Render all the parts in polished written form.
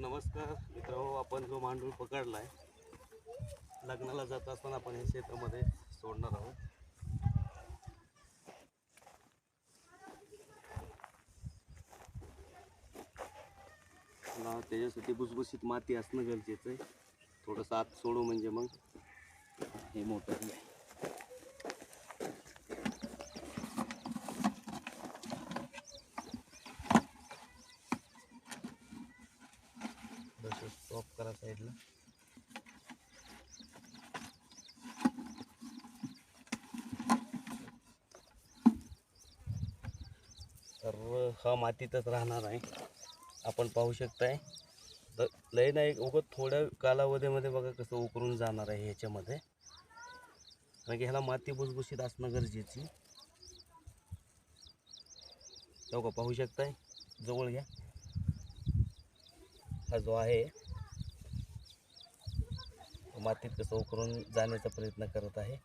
नमस्कार मित्रांनो, आपण जो मांडूळ पकडलाय लग्नाला जात असताना आपण हे शेतामध्ये सोडणार आहोत. त्याच्यासाठी भुसभुशीत माती असणं गरजेचं आहे. थोडंसं आत सोडू म्हणजे मग हे मोठं आहे. स्टॉप करा साईडला. तर हा मातीतच राहणार आहे. आपण पाहू शकताय तर लय नाही उगत थोड्या कालावधीमध्ये बघा कसं उकरून जाणार आहे ह्याच्यामध्ये. कारण की ह्याला माती भुसभुशीत असणं गरजेची. का पाहू शकताय, जवळ घ्या. हा जो आहे मातीत कसं उकरून जाण्याचा प्रयत्न करत आहे.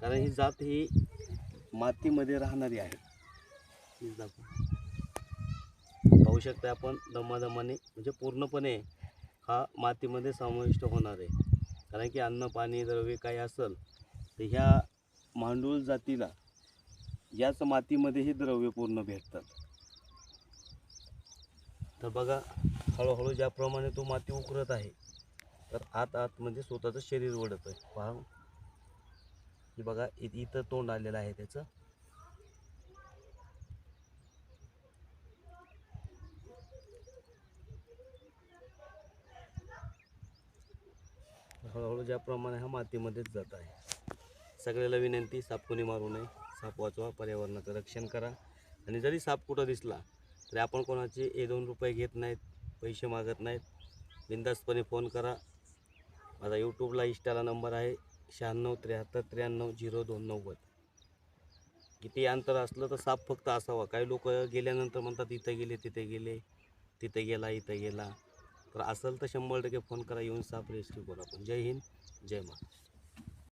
कारण ही जात ही मातीमध्ये राहणारी आहे. ही जात पाहू शकता आपण दमादमाने म्हणजे पूर्णपणे हा मातीमध्ये समाविष्ट होणार आहे. कारण की अन्न पाणी द्रव्य काही असेल तर ह्या मांडूळ जातीला याच मातीमध्ये हे द्रव्य पूर्ण भेटतात. तर बघा हळूहळू ज्याप्रमाणे तो माती उकरत आहे तर आत म्हणजे स्वतःचं शरीर ओढत आहे. पहा हे बघा इथं तोंड आलेलं आहे त्याचं. हळूहळू ज्याप्रमाणे हा मातीमध्येच जात आहे. सगळ्याला विनंती, साप कोणी मारू नये. साप वाचवा, पर्यावरणाचं रक्षण करा. आणि जरी साप कुठं दिसला तरी आपण कोणाचे 1-2 रुपये घेत नाहीत, पैसे मागत नाहीत. बिनधास्तपणे फोन करा. माझा यूट्यूबला इंस्टाला नंबर आहे 9673930290. किती अंतर असलं तर साप फक्त असावा. काही लोक गेल्यानंतर म्हणतात इथं गेले, तिथे गेले, तिथे गेला, इथं गेला. तर असेल तर 100% फोन करा, येऊन साप रेस्क्यू करू आपण. जय हिंद, जय महाराष्ट्र.